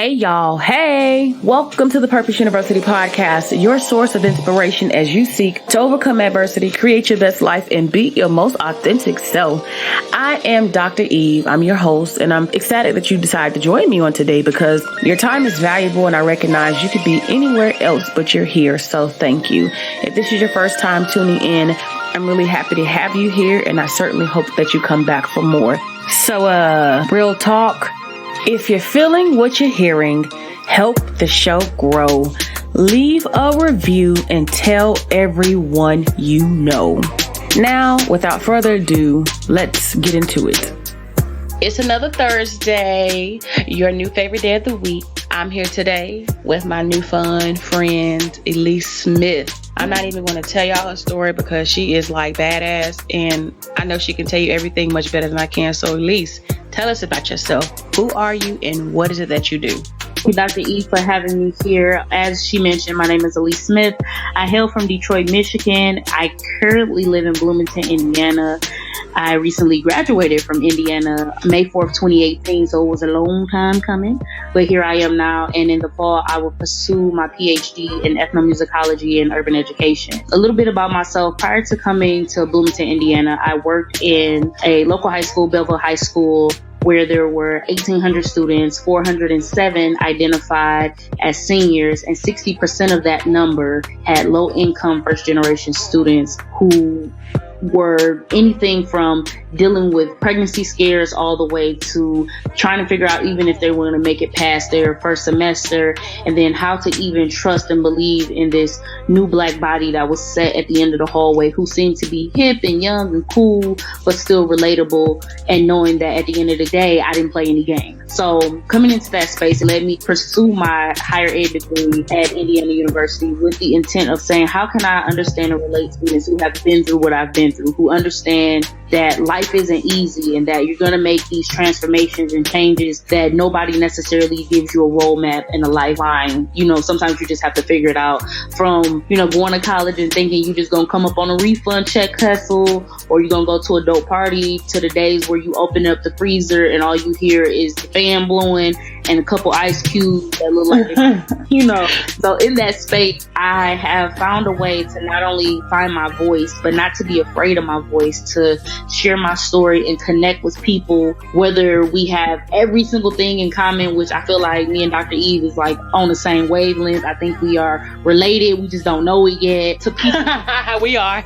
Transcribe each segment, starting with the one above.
Hey y'all, hey! Welcome to the Purpose University podcast, your source of inspiration as you seek to overcome adversity, create your best life, and be your most authentic self. I am Dr. Eve, I'm your host, and I'm excited that you decided to join me on today because your time is valuable and I recognize you could be anywhere else but you're here, so thank you. If this is your first time tuning in, I'm really happy to have you here and I certainly hope that you come back for more. So, real talk. If you're feeling what you're hearing, help the show grow. Leave a review and tell everyone you know. Now, without further ado, let's get into it. It's another Thursday, your new favorite day of the week. I'm here today with my new fun friend, Ellise Smith. I'm not even going to tell y'all her story because she is like badass and I know she can tell you everything much better than I can. So Ellise, tell us about yourself. Who are you and what is it that you do? Thank you, Dr. E, for having me here. As she mentioned, my name is Ellise Smith. I hail from Detroit, Michigan. I currently live in Bloomington, Indiana. I recently graduated from Indiana May 4th, 2018, so it was a long time coming. But here I am now, and in the fall, I will pursue my PhD in ethnomusicology and urban education. A little bit about myself. Prior to coming to Bloomington, Indiana, I worked in a local high school, Belleville High School, where there were 1,800 students, 407 identified as seniors, and 60% of that number had low-income first-generation students who were anything from dealing with pregnancy scares all the way to trying to figure out even if they were going to make it past their first semester, and then how to even trust and believe in this new black body that was set at the end of the hallway who seemed to be hip and young and cool but still relatable, and knowing that at the end of the day I didn't play any game. So coming into that space, it led me pursue my higher ed degree at Indiana University with the intent of saying, how can I understand and relate to students who have been through what I've been through, who understand that life isn't easy and that you're going to make these transformations and changes that nobody necessarily gives you a roadmap and a lifeline. You know, sometimes you just have to figure it out from, going to college and thinking you just going to come up on a refund check hustle, or you're going to go to a dope party, to the days where you open up the freezer and all you hear is the fan blowing and a couple ice cubes that look like, So in that space, I have found a way to not only find my voice, but not to be afraid of my voice, to share my story and connect with people, whether we have every single thing in common, which I feel like me and Dr. Eve is like on the same wavelength. I think we are related. We just don't know it yet. To people, we are.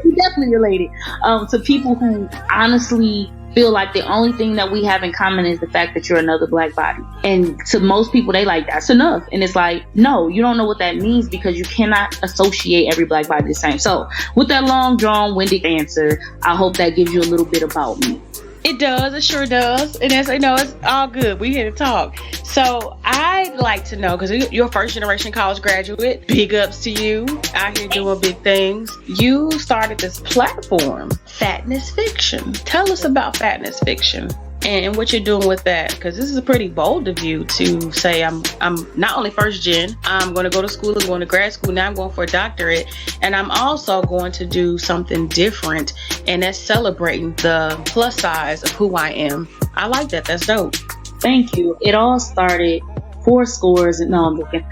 We definitely related. To people who honestly feel like the only thing that we have in common is the fact that you're another black body. And to most people, they like, that's enough. And it's like, no, you don't know what that means because you cannot associate every black body the same. So with that long, drawn, winded answer, I hope that gives you a little bit about me. It does. It sure does. And it's all good. We here to talk. So I'd like to know, because you're a first generation college graduate, big ups to you out here doing big things. You started this platform, Fatness Fiction. Tell us about Fatness Fiction and what you're doing with that, because this is a pretty bold of you to say I'm not only first gen, I'm going to go to school, I'm going to grad school, now I'm going for a doctorate, and I'm also going to do something different, and that's celebrating the plus size of who I am. I like that. That's dope. Thank you. It all started I'm looking.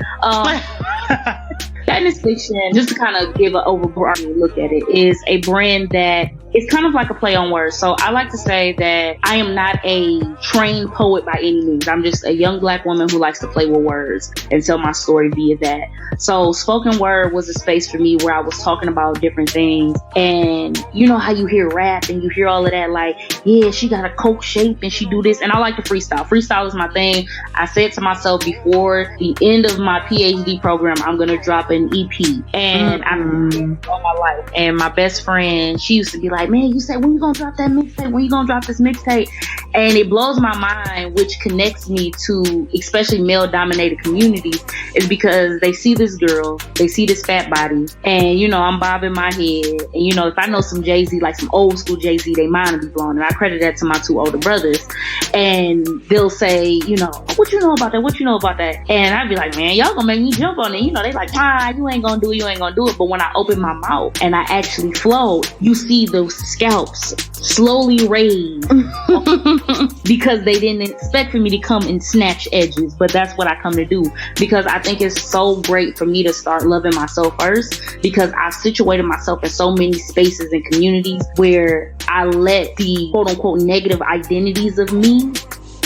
Fatness Fiction, just to kind of give an overarching look at it, is a brand that it's kind of like a play on words. So I like to say that I am not a trained poet by any means. I'm just a young black woman who likes to play with words and tell my story via that. So spoken word was a space for me where I was talking about different things. And you know how you hear rap and you hear all of that, like, yeah, she got a coke shape and she do this. And I like to freestyle. Freestyle is my thing. I said to myself before the end of my PhD program, I'm going to drop an EP. And I'm all my life. And my best friend, she used to be like, man, you said, when you gonna drop that mixtape? When you gonna drop this mixtape? And it blows my mind, which connects me to especially male-dominated communities, is because they see this girl, they see this fat body, and I'm bobbing my head, and if I know some Jay-Z, like some old school Jay-Z, they mind will be blown, and I credit that to my two older brothers, and they'll say, what you know about that? What you know about that? And I'd be like, man, y'all gonna make me jump on it. They like, you ain't gonna do it. But when I open my mouth and I actually flow, you see those scalps slowly raised because they didn't expect for me to come and snatch edges. But that's what I come to do, because I think it's so great for me to start loving myself first, because I've situated myself in so many spaces and communities where I let the quote unquote negative identities of me,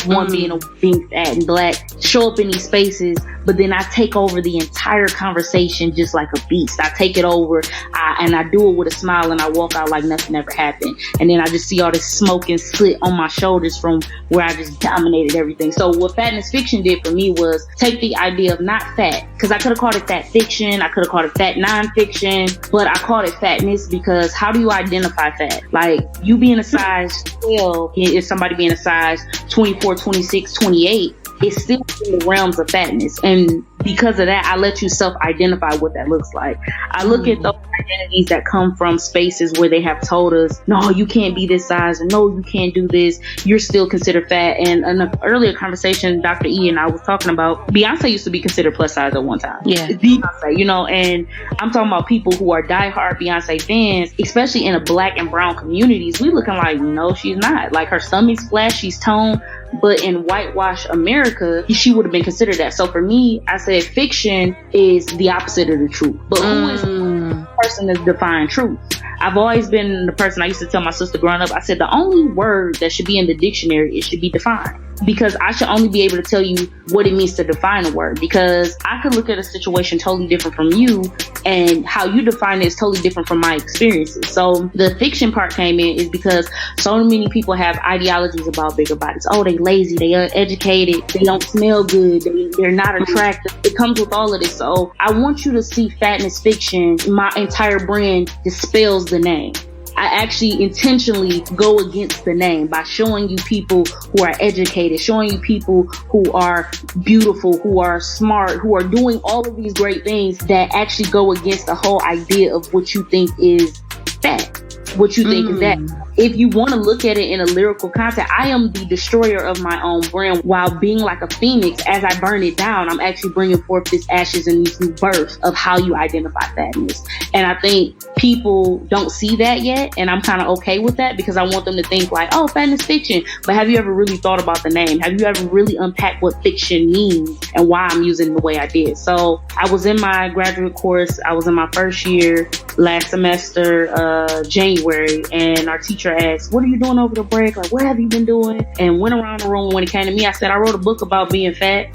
one being fat and black, show up in these spaces, but then I take over the entire conversation just like a beast. I take it over, and I do it with a smile, and I walk out like nothing ever happened. And then I just see all this smoke and slit on my shoulders from where I just dominated everything. So what Fatness Fiction did for me was take the idea of not fat, because I could have called it fat fiction, I could have called it fat nonfiction, but I called it fatness because how do you identify fat? Like, you being a size 12, is somebody being a size 24, 26, 28, it's still in the realms of fatness. And because of that, I let you self-identify what that looks like. I look at those identities that come from spaces where they have told us, no, you can't be this size, and no, you can't do this, you're still considered fat. And in an earlier conversation, Dr. E and I was talking about, Beyonce used to be considered plus size at one time. Yeah. It's Beyonce, and I'm talking about people who are diehard Beyonce fans, especially in the black and brown communities. We looking like, no, she's not. Like, her stomach's flat, she's toned, but in whitewash America, she would have been considered that. So for me, I said fiction is the opposite of the truth. But who is the person that's defying truth? I've always been the person, I used to tell my sister growing up, I said the only word that should be in the dictionary, it should be defined. Because I should only be able to tell you what it means to define a word. Because I could look at a situation totally different from you, and how you define it is totally different from my experiences. So the fiction part came in is because so many people have ideologies about bigger bodies. Oh, they lazy, they uneducated, they don't smell good, they're not attractive. It comes with all of this. So I want you to see Fatness Fiction. My entire brand dispels the name. I actually intentionally go against the name by showing you people who are educated, showing you people who are beautiful, who are smart, who are doing all of these great things that actually go against the whole idea of what you think is fat, what you think is that. If you want to look at it in a lyrical context, I am the destroyer of my own brand, while being like a phoenix. As I burn it down, I'm actually bringing forth this ashes and these new births of how you identify fatness. And I think people don't see that yet, and I'm kind of okay with that, because I want them to think like, oh, Fatness Fiction. But have you ever really thought about the name? Have you ever really unpacked what fiction means and why I'm using it the way I did? So I was in my graduate course. I was in my first year last semester, January, and our teacher asked, what are you doing over the break? Like, what have you been doing? And went around the room. When it came to me, I said, I wrote a book about being fat.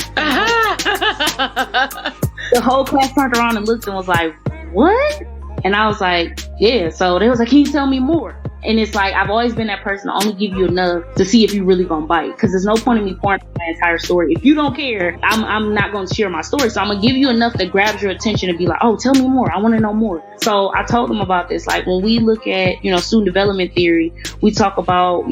The whole class turned around and looked and was like, what? And I was like, yeah. So they was like, can you tell me more? And it's like, I've always been that person to only give you enough to see if you really gonna bite. Because there's no point in me pouring my entire story. If you don't care, I'm not gonna share my story. So I'm gonna give you enough that grabs your attention and be like, oh, tell me more. I want to know more. So I told them about this. Like, when we look at, student development theory, we talk about,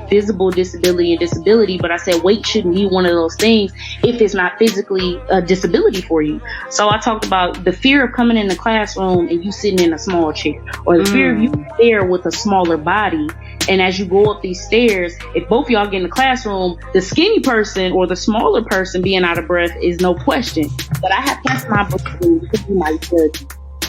visible disability and disability. But I said weight shouldn't be one of those things if it's not physically a disability for you. So I talked about the fear of coming in the classroom and you sitting in a small chair, or the fear of you there with a smaller body. And as you go up these stairs, if both of y'all get in the classroom, the skinny person or the smaller person being out of breath is no question. But I have passed my book because you might judge me.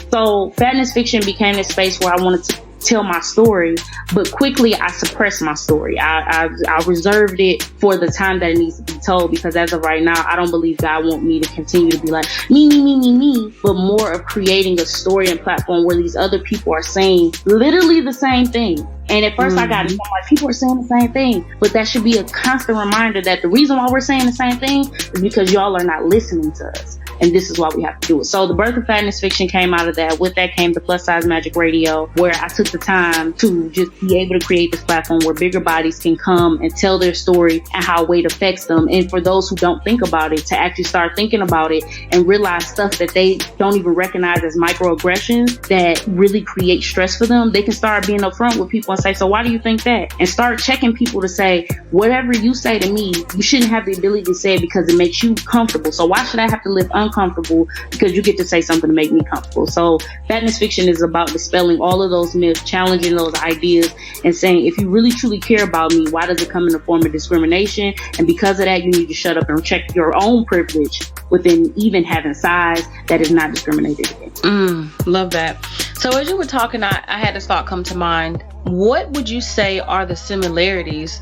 So Fatness Fiction became this space where I wanted to tell my story, but quickly I suppressed my story. I reserved it for the time that it needs to be told, because as of right now, I don't believe God want me to continue to be like me, but more of creating a story and platform where these other people are saying literally the same thing. And at first I got it, I'm like, people are saying the same thing, but that should be a constant reminder that the reason why we're saying the same thing is because y'all are not listening to us. And this is why we have to do it. So the birth of Fatness Fiction came out of that. With that came the Plus Size Magic Radio, where I took the time to just be able to create this platform where bigger bodies can come and tell their story and how weight affects them. And for those who don't think about it, to actually start thinking about it and realize stuff that they don't even recognize as microaggressions that really create stress for them. They can start being upfront with people and say, so why do you think that? And start checking people to say, whatever you say to me, you shouldn't have the ability to say it because it makes you comfortable. So why should I have to live uncomfortable because you get to say something to make me comfortable? So Fatness Fiction is about dispelling all of those myths, challenging those ideas, and saying, if you really truly care about me, why does it come in the form of discrimination? And because of that, you need to shut up and check your own privilege within even having size that is not discriminated against. Love that. So as you were talking, I had this thought come to mind. what would you say are the similarities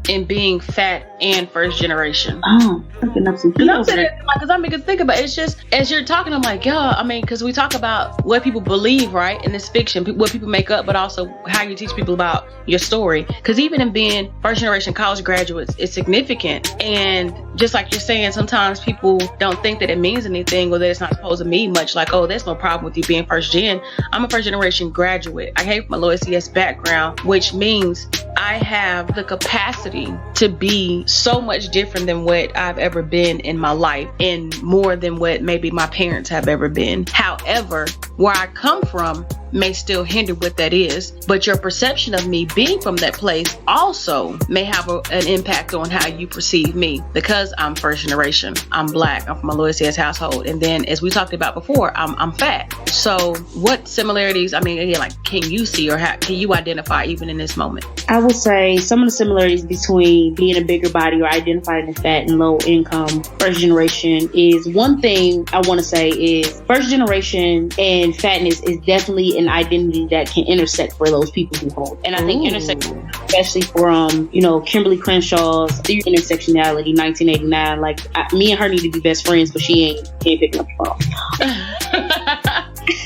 in being fat and first generation? Oh, looking up some Because think about it, it's just as you're talking, I'm like, yeah, I mean, because we talk about what people believe, right, in this fiction, what people make up, but also how you teach people about your story. Because even in being first generation college graduates, it's significant. And just like you're saying, sometimes people don't think that it means anything or that it's not supposed to mean much. Like, oh, there's no problem with you being first gen. I'm a first generation graduate. I came from a low SES background, which means I have the capacity to be so much different than what I've ever been in my life and more than what maybe my parents have ever been. However, where I come from may still hinder what that is, but your perception of me being from that place also may have an impact on how you perceive me, because I'm first generation, I'm Black, I'm from a low SES household, and then as we talked about before, I'm fat. So what similarities, I mean, again, like, can you see or can you identify even in this moment? I would say some of the similarities between being a bigger body or identifying as fat and low income first generation is, one thing I want to say is first generation and fatness is definitely an identity that can intersect for those people who hold. And I think intersection, especially from, Kimberly Crenshaw's Theory of Intersectionality, 1989, like me and her need to be best friends, but she can't pick up the phone.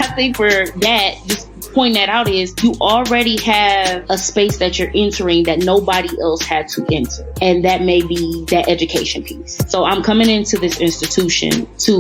I think for that, just point that out, is you already have a space that you're entering that nobody else had to enter. And that may be that education piece. So I'm coming into this institution to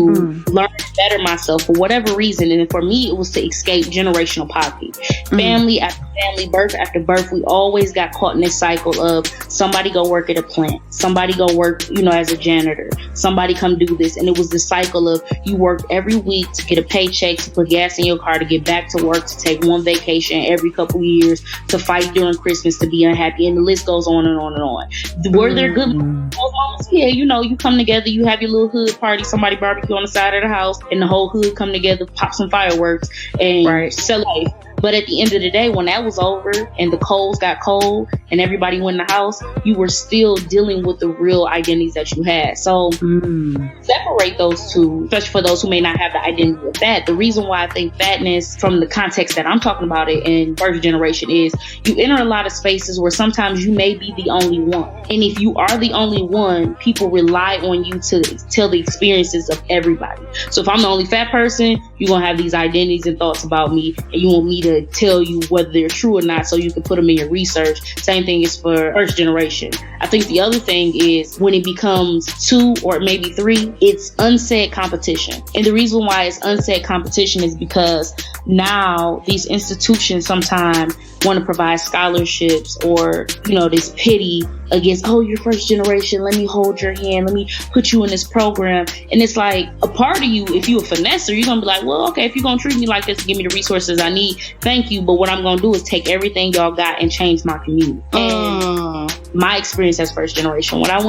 learn to better myself for whatever reason. And for me, it was to escape generational poverty. Family after family, birth after birth, we always got caught in this cycle of somebody go work at a plant, somebody go work, as a janitor, somebody come do this. And it was the cycle of you worked every week to get a paycheck, to put gas in your car, to get back to work, to take one vacation every couple years, to fight during Christmas, to be unhappy, and the list goes on and on and on. Were there good moments? Yeah, you come together, you have your little hood party, somebody barbecue on the side of the house, and the whole hood come together, pop some fireworks, and celebrate. But at the end of the day, when that was over and the coals got cold and everybody went in the house, you were still dealing with the real identities that you had. So separate those two, especially for those who may not have the identity of fat. The reason why I think fatness, from the context that I'm talking about it in first generation, is you enter a lot of spaces where sometimes you may be the only one. And if you are the only one, people rely on you to tell the experiences of everybody. So if I'm the only fat person, you're going to have these identities and thoughts about me, and you want me to tell you whether they're true or not so you can put them in your research. Same thing is for first generation. I think the other thing is when it becomes 2 or maybe 3, it's unsaid competition. And the reason why it's unsaid competition is because now these institutions sometimes want to provide scholarships or, this pity against, oh, you're first generation, let me hold your hand, let me put you in this program. And it's like a part of you, if you're a finesser, you're going to be like, well, okay, if you're going to treat me like this, give me the resources I need, thank you. But what I'm going to do is take everything y'all got and change my community. And my experience as first generation, when I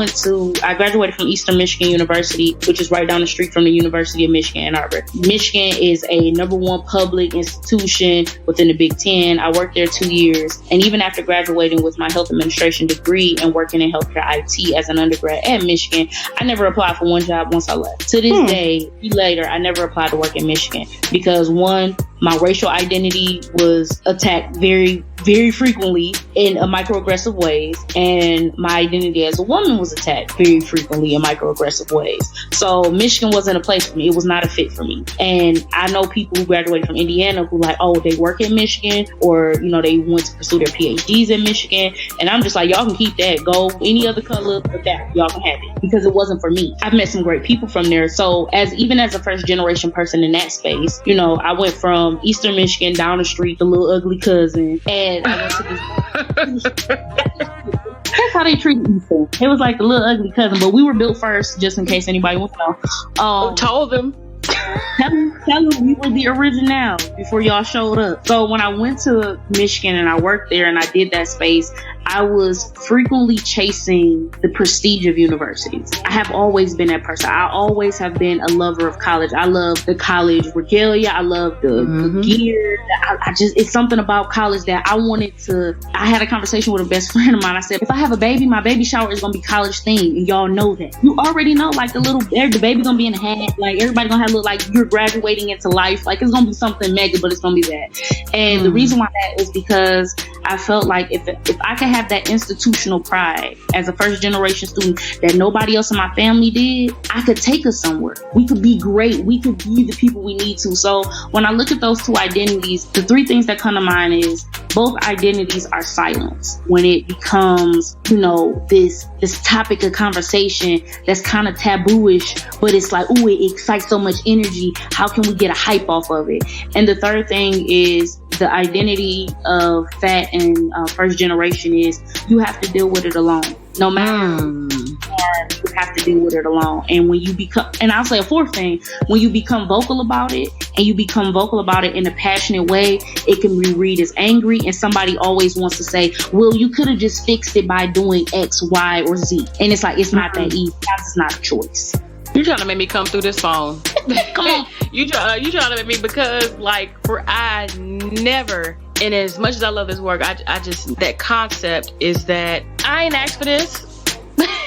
graduated from Eastern Michigan University, which is right down the street from the University of Michigan, Ann Arbor. Michigan is a #1 public institution within the Big Ten. I worked there 2 years. And even after graduating with my health administration degree and working in healthcare IT as an undergrad at Michigan, I never applied for one job once I left. To this day, later, I never applied to work in Michigan because, one, my racial identity was attacked very, very frequently in microaggressive ways, and my identity as a woman was attacked very frequently in microaggressive ways. So Michigan wasn't a place for me. It was not a fit for me. And I know people who graduated from Indiana who they work in Michigan, or they went to pursue their PhDs in Michigan, and I'm just like, y'all can keep that. Go any other color but that, y'all can have it, because it wasn't for me. I've met some great people from there. So even as a first generation person in that space, I went from Eastern Michigan down the street, the little ugly cousin, and I went to this. That's how they treat Eastern. It was like the little ugly cousin, but we were built first, just in case anybody wants to know. Told them. Tell them we were the original before y'all showed up. So when I went to Michigan and I worked there and I did that space, I was frequently chasing the prestige of universities. I have always been that person. I always have been a lover of college. I love the college regalia. I love the gear. It's something about college that I wanted to. I had a conversation with a best friend of mine. I said, if I have a baby, my baby shower is going to be college themed. And y'all know that. You already know, the baby going to be in a hat. Everybody going to have look like you're graduating into life. It's going to be something mega, but it's going to be that. And the reason why that is because I felt like if I could have that institutional pride as a first generation student that nobody else in my family did, I could take us somewhere. We could be great. We could be the people we need to. So when I look at those two identities, the three things that come to mind is both identities are silence. When it becomes, this topic of conversation that's kind of tabooish, but it's like, ooh, it excites so much energy. How can we get a hype off of it? And the third thing is the identity of fat and first generation is you have to deal with it alone. No matter what, you have to deal with it alone. And when you become, and I'll say a fourth thing, when you become vocal about it and you become vocal about it in a passionate way, it can be read as angry. And somebody always wants to say, well, you could have just fixed it by doing X, Y, or Z. And it's like, it's not that easy. That's not a choice. You're trying to make me come through this phone. Come on. You trying to make me, because I never, and as much as I love this work, I just, that concept is that I ain't asked for this.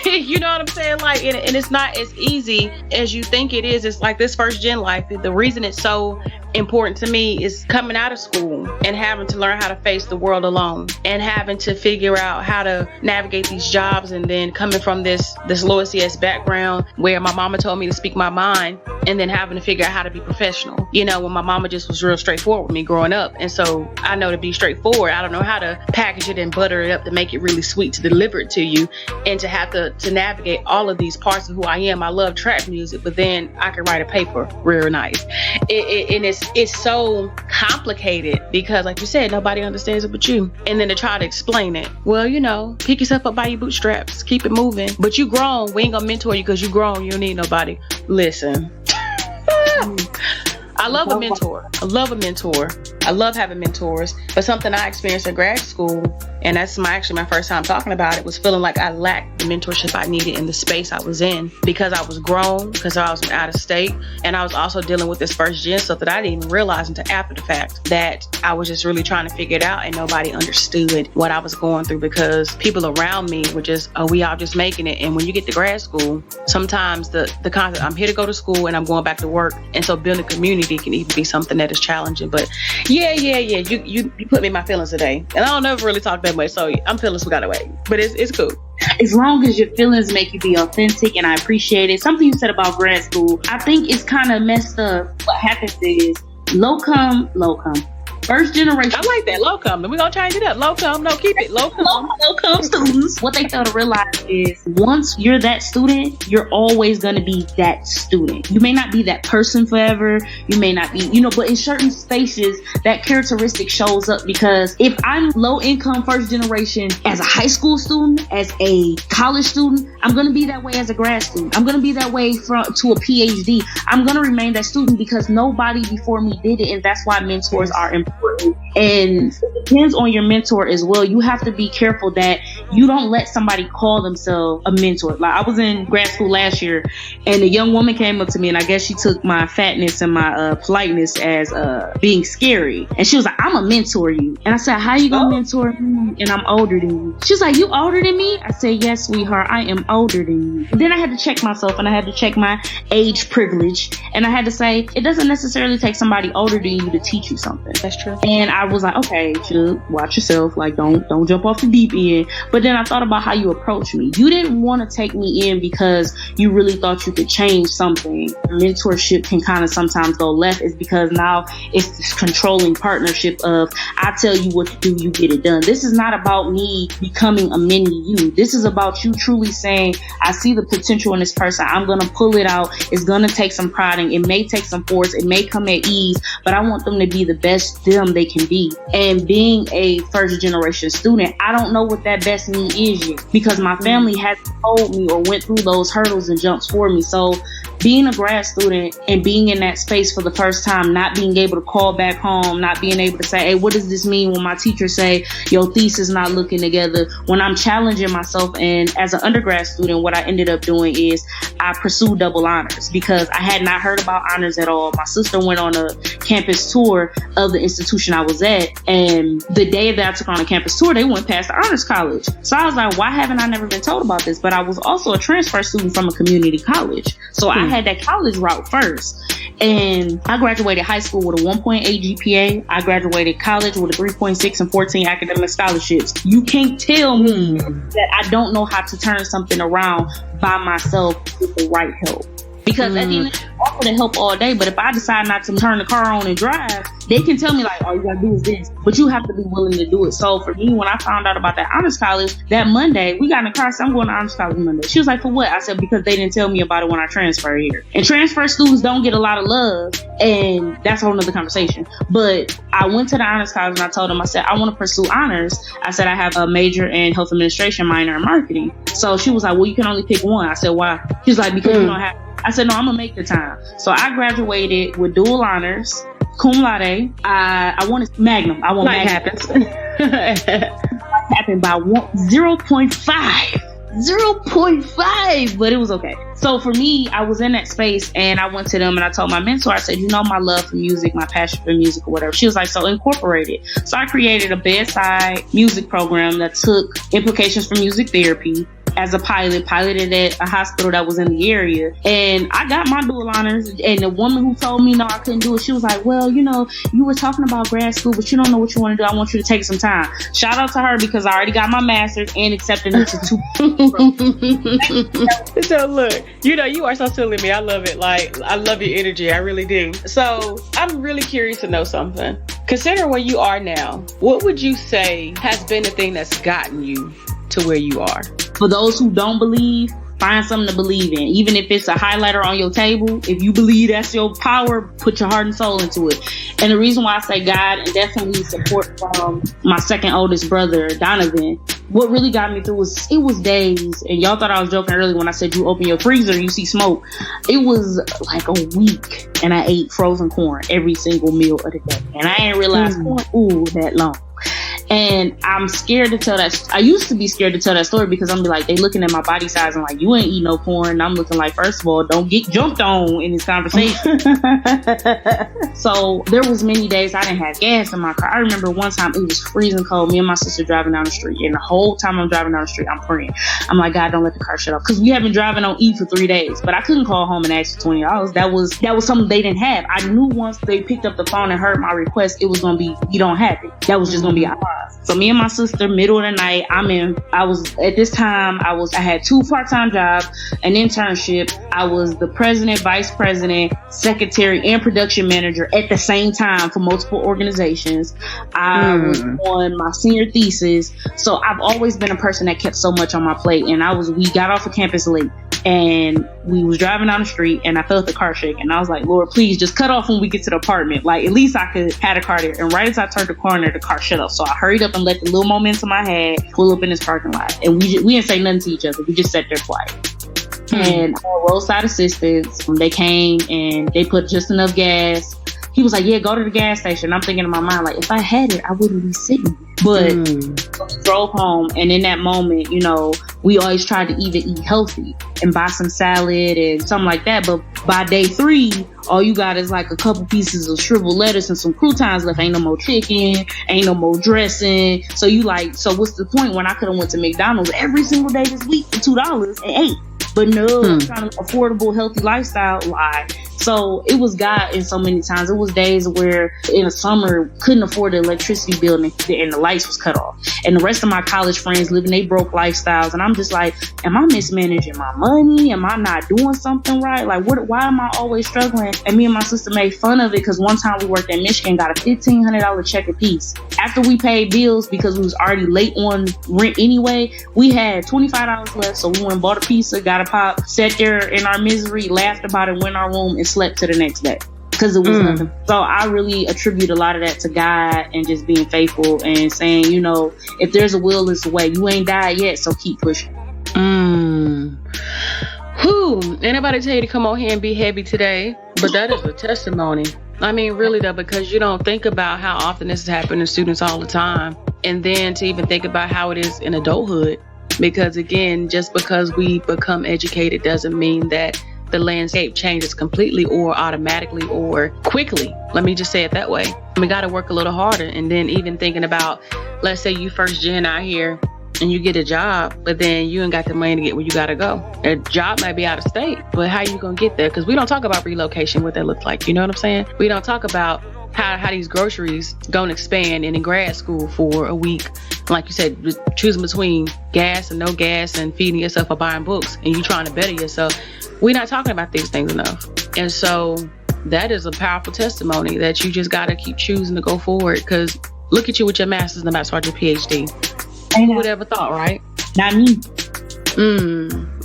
You know what I'm saying? Like, and it's not as easy as you think it is. It's like this first gen life. The reason it's so important to me is coming out of school and having to learn how to face the world alone and having to figure out how to navigate these jobs, and then coming from this low SES background where my mama told me to speak my mind, and then having to figure out how to be professional. When my mama just was real straightforward with me growing up. And so I know to be straightforward, I don't know how to package it and butter it up to make it really sweet to deliver it to you, and to have to navigate all of these parts of who I am. I love trap music, but then I can write a paper real nice. And it's so complicated because, like you said, nobody understands it but you. And then to try to explain it, well, pick yourself up by your bootstraps, keep it moving. But you grown, we ain't gonna mentor you because you grown, you don't need nobody. Listen. I love a mentor. I love having mentors. But something I experienced in grad school, and that's my first time talking about it, was feeling like I lacked the mentorship I needed in the space I was in, because I was grown, because I was out of state, and I was also dealing with this first gen stuff that I didn't even realize until after the fact, that I was just really trying to figure it out, and nobody understood what I was going through, because people around me were just, we all just making it. And when you get to grad school, sometimes the concept, I'm here to go to school and I'm going back to work, and so building a community can even be something that is challenging. But yeah, you put me in my feelings today, and I don't ever really talk that much, so I'm feeling some kind of way, but it's cool. As long as your feelings make you be authentic, and I appreciate it. Something you said about grad school, I think it's kind of messed up. What happens is low come. First generation. I like that, low come. We're going to change it up. Low come, no, keep it. Low come students. What they fail to realize is once you're that student, you're always going to be that student. You may not be that person forever. You may not be, but in certain spaces, that characteristic shows up, because if I'm low income first generation as a high school student, as a college student, I'm going to be that way as a grad student. I'm going to be that way to a PhD. I'm going to remain that student because nobody before me did it. And that's why mentors are important. And it depends on your mentor as well. You have to be careful that you don't let somebody call themselves a mentor. Like, I was in grad school last year, and a young woman came up to me, and I guess she took my fatness and my politeness as being scary. And she was like, I'm a mentor you. And I said, how you gonna mentor me? And I'm older than you. She's like, you older than me? I said, yes, sweetheart, I am older than you. And then I had to check myself, and I had to check my age privilege. And I had to say, it doesn't necessarily take somebody older than you to teach you something. That's true. And I was like, okay, should watch yourself. Like, don't jump off the deep end. But then I thought about how you approached me. You didn't want to take me in because you really thought you could change something. Mentorship can kind of sometimes go left, is because now it's this controlling partnership of, I tell you what to do, you get it done. This is not about me becoming a mini you. This is about you truly saying, I see the potential in this person. I'm going to pull it out. It's going to take some prodding. It may take some force. It may come at ease, but I want them to be the best them they can be. And being a first generation student, I don't know what that best me is yet, because my family hasn't told me or went through those hurdles and jumps for me. So being a grad student and being in that space for the first time, not being able to call back home, not being able to say, hey, what does this mean when my teacher say your thesis not looking together, when I'm challenging myself. And as an undergrad student, what I ended up doing is I pursued double honors, because I had not heard about honors at all. My sister went on a campus tour of the institution I was at, and the day that I took on a campus tour, they went past the honors college. So I was like, why haven't I never been told about this? But I was also a transfer student from a community college, so I had that college route first. And I graduated high school with a 1.8 GPA. I graduated college with a 3.6 and 14 academic scholarships. You can't tell me that I don't know how to turn something around by myself with the right help. Because at the end of the day, I offer to help all day, but if I decide not to turn the car on and drive, they can tell me like, all you gotta do is this, but you have to be willing to do it. So for me, when I found out about that honors college, that Monday, we got in the car, so I'm going to honors college Monday. She was like, for what? I said, because they didn't tell me about it when I transferred here. And transfer students don't get a lot of love, and that's a whole nother conversation. But I went to the honors college and I told them, I said, I want to pursue honors. I said, I have a major in health administration, minor in marketing. So she was like, well, you can only pick one. I said, why? She was like, because you don't have. I said, no, I'm going to make the time. So I graduated with dual honors, cum laude. I wanted Magnum. I want Magnum. Happened by 0.5. 0.5, but it was okay. So for me, I was in that space and I went to them and I told my mentor, I said, you know, my love for music, my passion for music or whatever. She was like, so incorporate it. So I created a bedside music program that took implications from music therapy as a piloted at a hospital that was in the area. And I got my dual honors, and the woman who told me no, I couldn't do it, she was like, well, you know, you were talking about grad school, but you don't know what you want to do. I want you to take some time. Shout out to her because I already got my master's and accepted it to 2. So look, you know, you are so silly to me. I love it. Like, I love your energy. I really do. So I'm really curious to know something. Consider where you are now. What would you say has been the thing that's gotten you to where you are? For those who don't believe, find something to believe in. Even if it's a highlighter on your table, if you believe that's your power, put your heart and soul into it. And the reason why I say God, and definitely support from my second oldest brother, Donovan, what really got me through was, it was days, and y'all thought I was joking earlier when I said you open your freezer and you see smoke. It was like a week, and I ate frozen corn every single meal of the day. And I didn't realize corn that long. And I'm scared to tell that. I used to be scared to tell that story because I'm be like, they looking at my body size and like, you ain't eat no corn. And I'm looking like, first of all, don't get jumped on in this conversation. So there was many days I didn't have gas in my car. I remember one time it was freezing cold. Me and my sister driving down the street, and the whole time I'm driving down the street, I'm praying. I'm like, God, don't let the car shut off, because we have been driving on E for 3 days. But I couldn't call home and ask for $20. That was something they didn't have. I knew once they picked up the phone and heard my request, it was gonna be, you don't have it. That was just gonna be our lives. So me and my sister, middle of the night, I had 2 part-time jobs, an internship. I was the president, vice president, secretary, and production manager at the same time for multiple organizations. I was on my senior thesis. So I've always been a person that kept so much on my plate. And we got off of campus late, and we was driving down the street, and I felt the car shake, and I was like, Lord, please just cut off when we get to the apartment. Like, at least I could have a car there. And right as I turned the corner, the car shut off. So I hurried up and let the little momentum I had pull up in this parking lot. And we didn't say nothing to each other. We just sat there quiet. And our roadside assistants, when they came and they put just enough gas, he was like, yeah, go to the gas station. I'm thinking in my mind, like, if I had it, I wouldn't be sitting. But we drove home, and in that moment, you know, we always tried to either eat healthy and buy some salad and something like that. But by day 3, all you got is like a couple pieces of shriveled lettuce and some croutons left. Ain't no more chicken, ain't no more dressing. So you like, so what's the point when I could have went to McDonald's every single day this week for $2 and ate? But no, I'm trying to affordable, healthy lifestyle. Lie. So it was God in so many times. It was days where in the summer couldn't afford the electricity bill and the lights was cut off. And the rest of my college friends living they broke lifestyles. And I'm just like, am I mismanaging my money? Am I not doing something right? Like, why am I always struggling? And me and my sister made fun of it because one time we worked in Michigan, got a $1,500 check apiece. After we paid bills, because we was already late on rent anyway, we had $25 left. So we went and bought a pizza, got a pop, sat there in our misery, laughed about it, went in our room, and slept to the next day because it was nothing. So I really attribute a lot of that to God and just being faithful and saying, you know, if there's a will, there's a way. You ain't died yet, so keep pushing. Anybody tell you to come on here and be heavy today? But that is a testimony. I mean, really though, because you don't think about how often this is happening to students all the time, and then to even think about how it is in adulthood. Because again, just because we become educated doesn't mean that the landscape changes completely or automatically or quickly. Let me just say it that way. We got to work a little harder. And then even thinking about, let's say you first gen out here and you get a job, but then you ain't got the money to get where you gotta go. A job might be out of state, but how you gonna get there? Because we don't talk about relocation, what that looks like. You know what I'm saying? We don't talk about how these groceries don't expand, and in grad school for a week, like you said, choosing between gas and no gas and feeding yourself or buying books, and you trying to better yourself. We're not talking about these things enough. And so that is a powerful testimony that you just got to keep choosing to go forward, because look at you with your master's and about to start your PhD. Who would ever thought, right? Not me.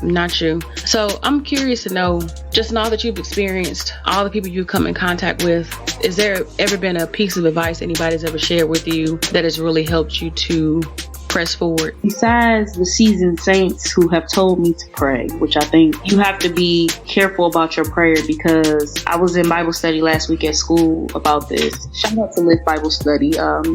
Not you. So I'm curious to know, just in all that you've experienced, all the people you've come in contact with, is there ever been a piece of advice anybody's ever shared with you that has really helped you to press forward? Besides the seasoned saints who have told me to pray, which I think you have to be careful about your prayer, because I was in Bible study last week at school about this. Shout out to Lift Bible Study,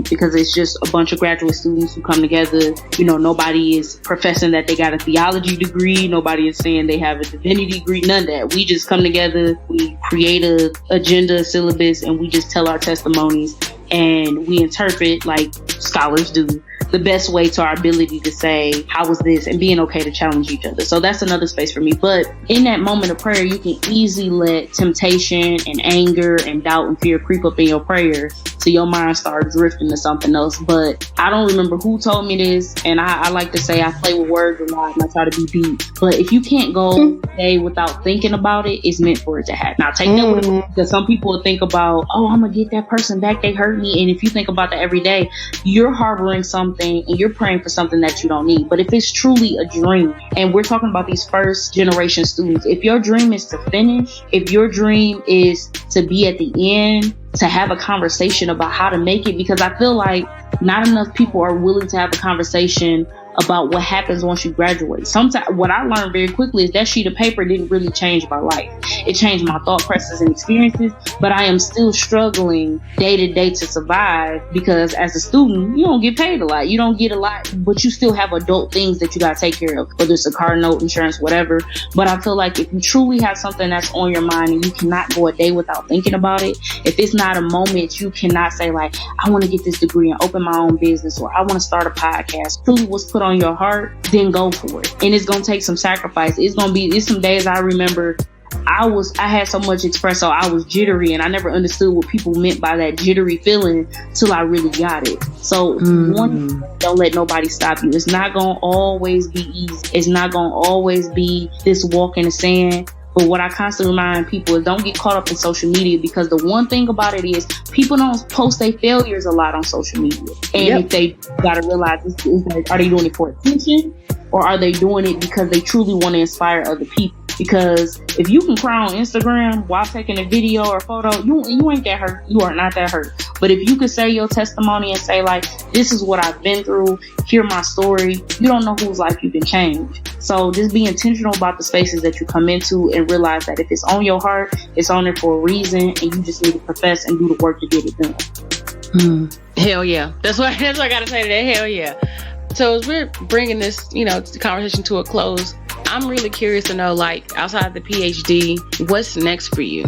because it's just a bunch of graduate students who come together. You know, nobody is professing that they got a theology degree. Nobody is saying they have a divinity degree. None of that. We just come together. We create a agenda, syllabus, and we just tell our testimonies, and we interpret like scholars do the best way to our ability to say, how was this, and being okay to challenge each other. So that's another space for me. But in that moment of prayer, you can easily let temptation and anger and doubt and fear creep up in your prayer, so your mind starts drifting to something else. But I don't remember who told me this, and I like to say I play with words a lot and I try to be deep. But if you can't go a day without thinking about it, it's meant for it to happen. Now take that with a, because some people will think about, oh, I'm gonna get that person back, they hurt me. And if you think about that every day, you're harboring something and you're praying for something that you don't need. But if it's truly a dream, and we're talking about these first generation students, if your dream is to finish, if your dream is to be at the end, to have a conversation about how to make it, because I feel like not enough people are willing to have a conversation about what happens once you graduate. Sometimes what I learned very quickly is that sheet of paper didn't really change my life. It changed my thought processes and experiences, but I am still struggling day to day to survive, because as a student, you don't get paid a lot. You don't get a lot, but you still have adult things that you got to take care of, whether it's a car note, insurance, whatever. But I feel like if you truly have something that's on your mind and you cannot go a day without thinking about it, if it's not a moment, you cannot say like, I want to get this degree and open my own business, or I want to start a podcast. Truly what's put on your heart, then go for it. And it's going to take some sacrifice. It's some days I remember I had so much espresso, I was jittery, and I never understood what people meant by that jittery feeling till I really got it. So one, don't let nobody stop you. It's not going to always be easy. It's not going to always be this walk in the sand. But what I constantly remind people is don't get caught up in social media, because the one thing about it is people don't post their failures a lot on social media. And if they got to realize, are they doing it for attention, or are they doing it because they truly want to inspire other people? Because if you can cry on Instagram while taking a video or photo, you ain't that hurt. You are not that hurt. But if you could say your testimony and say like, this is what I've been through, hear my story, you don't know whose life you can change. So just be intentional about the spaces that you come into, and realize that if it's on your heart, it's on there for a reason, and you just need to profess and do the work to get it done. Hell yeah. That's what I got to say to that. Hell yeah. So as we're bringing this, conversation to a close, I'm really curious to know, like, outside the PhD, what's next for you?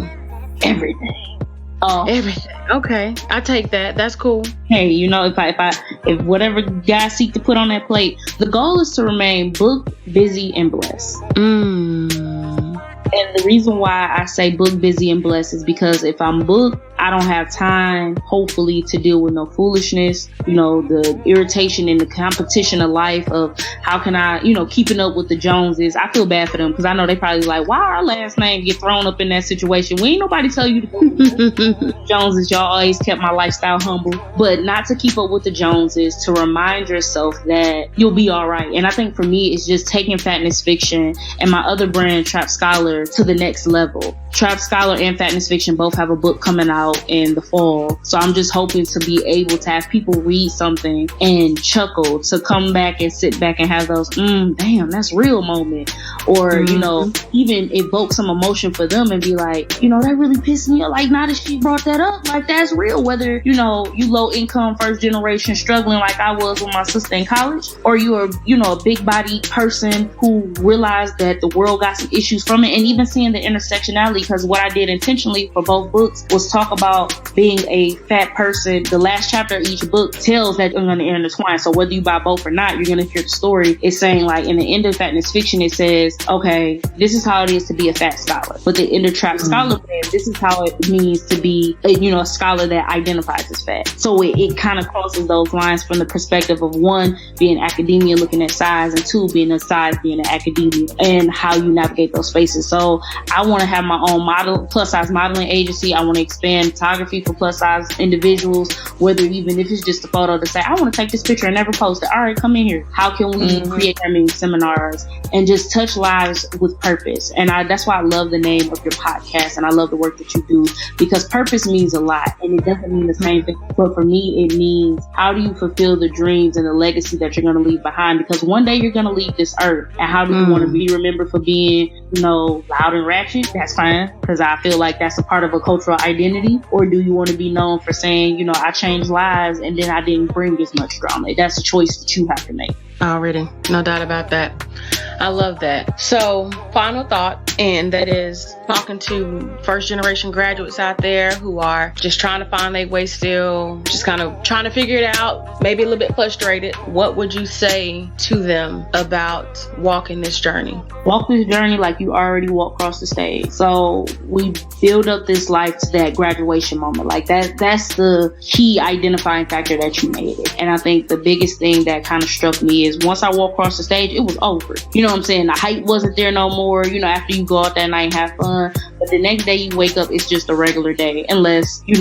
Everything. Everything. Okay, I take that. That's cool. Hey, if whatever God seek to put on that plate, the goal is to remain booked, busy, and blessed. And the reason why I say booked, busy, and blessed is because if I'm booked, I don't have time, hopefully, to deal with no foolishness, the irritation and the competition of life of how can I, keeping up with the Joneses. I feel bad for them, because I know they probably like, why our last name get thrown up in that situation? We ain't nobody tell you to go with the Joneses. Y'all always kept my lifestyle humble, but not to keep up with the Joneses, to remind yourself that you'll be all right. And I think for me, it's just taking Fatness Fiction and my other brand, Trap Scholar, to the next level. Trap Scholar and Fatness Fiction both have a book coming out in the fall. So I'm just hoping to be able to have people read something and chuckle, to come back and sit back and have those, damn, that's real moment. Or, even evoke some emotion for them and be like, that really pissed me off. Like, now that she brought that up, like, that's real. Whether, you low income, first generation, struggling like I was with my sister in college, or you're, a big body person who realized that the world got some issues from it, and even seeing the intersectionality, because what I did intentionally for both books was talk about about being a fat person, the last chapter of each book tells that they're going to intertwine. So whether you buy both or not, you're going to hear the story. It's saying, like, in the end of Fatness Fiction, it says, okay, this is how it is to be a fat scholar. But the Inner Trap Scholar says, this is how it means to be a scholar that identifies as fat. So it kind of crosses those lines from the perspective of, one, being academia, looking at size, and two, being a size, being an academia, and how you navigate those spaces. So I want to have my own plus size modeling agency. I want to expand photography for plus size individuals, whether even if it's just a photo to say, I want to take this picture and never post it. All right, come in here. How can we create seminars and just touch lives with purpose? And that's why I love the name of your podcast, and I love the work that you do, because purpose means a lot, and it doesn't mean the same thing. But for me, it means, how do you fulfill the dreams and the legacy that you're going to leave behind? Because one day you're going to leave this earth, and how do you want to be remembered for being, loud and ratchet? That's fine, because I feel like that's a part of a cultural identity. Or do you want to be known for saying, I changed lives and then I didn't bring as much drama? That's a choice that you have to make. Already, no doubt about that. I love that. So, final thought, and that is talking to first generation graduates out there who are just trying to find their way still, just kind of trying to figure it out, maybe a little bit frustrated. What would you say to them about walking this journey? Walk this journey like you already walked across the stage. So we build up this life to that graduation moment. Like that's the key identifying factor that you made it. And I think the biggest thing that kind of struck me is once I walked across the stage, it was over. You know what I'm saying? The hype wasn't there no more. After you go out that night and have fun. But the next day you wake up, it's just a regular day. Unless, you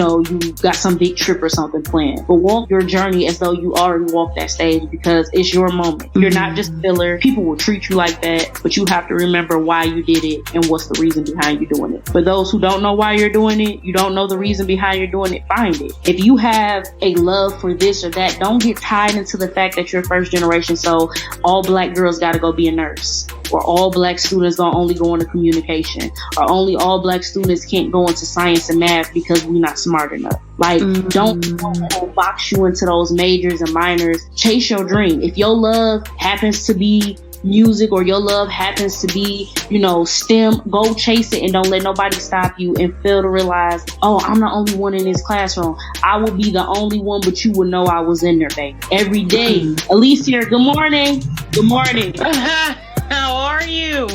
got some big trip or something planned. But walk your journey as though you already walked that stage, because it's your moment. You're not just a filler. People will treat you like that, but you have to remember why you did it and what's the reason behind you doing it. For those who don't know why you're doing it, you don't know the reason behind you're doing it, find it. If you have a love for this or that, don't get tied into the fact that you're first generation, so all Black girls got to go be a nurse, or all Black students don't only go into communication, or only all Black students can't go into science and math because we're not smart enough. Like, don't box you into those majors and minors. Chase your dream. If your love happens to be music, or your love happens to be, STEM, go chase it, and don't let nobody stop you, and fail to realize, oh, I'm the only one in this classroom. I will be the only one, but you will know I was in there, baby. Every day. Ellise here. Good morning. Good morning. How are you?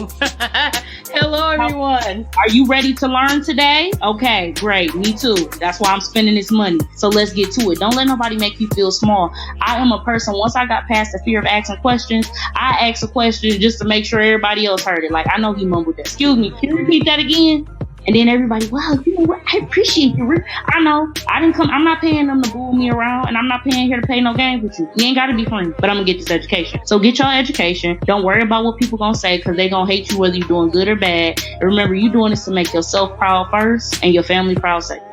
Hello, everyone. Are you ready to learn today? Okay, great. Me too. That's why I'm spending this money. So let's get to it. Don't let nobody make you feel small. I am a person, once I got past the fear of asking questions, I asked a question just to make sure everybody else heard it. Like, I know he mumbled that. Excuse me, can you repeat that again? And then everybody, wow, you know what? I appreciate you. I know. I'm not paying them to bull me around, and I'm not paying here to play no games with you. You ain't got to be friends, but I'm going to get this education. So get your education. Don't worry about what people going to say, because they going to hate you whether you're doing good or bad. And remember, you doing this to make yourself proud first and your family proud second.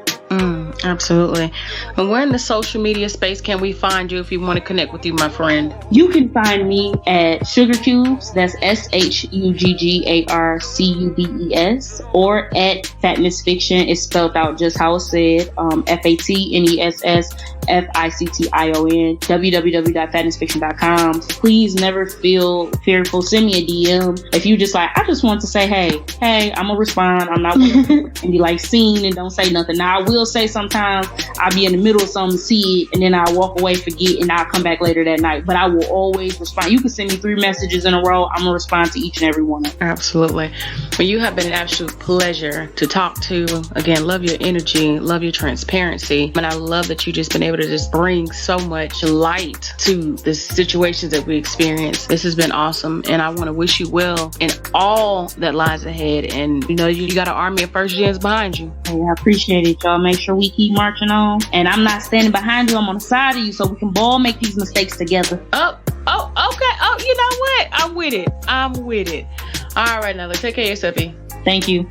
Absolutely. And where in the social media space can we find you if you want to connect with you, my friend? You can find me at Sugar Cubes. That's SHUGGARCUBES, or at Fatness Fiction. It's spelled out just how it said. FATNESSFICTION. www.fatnessfiction.com. Please never feel fearful. Send me a DM. If you just like, I just want to say, hey, I'm gonna respond. I'm not gonna and be like seen and don't say nothing. Now I will say sometimes I'll be in the middle of something, see it, and then I'll walk away, forget, and I'll come back later that night. But I will always respond. You can send me 3 messages in a row. I'm gonna respond to each and every one. Absolutely. Well, you have been an absolute pleasure to talk to. Again, love your energy, love your transparency, and I love that you just been able to just bring so much light to the situations that we experience. This has been awesome, and I want to wish you well in all that lies ahead. And you got an army of first gens behind you. Hey, I appreciate it, y'all. Make sure we keep marching on. And I'm not standing behind you. I'm on the side of you, so we can all make these mistakes together. Oh, okay. Oh, you know what? I'm with it. All right, now let's take care of yourself, E. Thank you.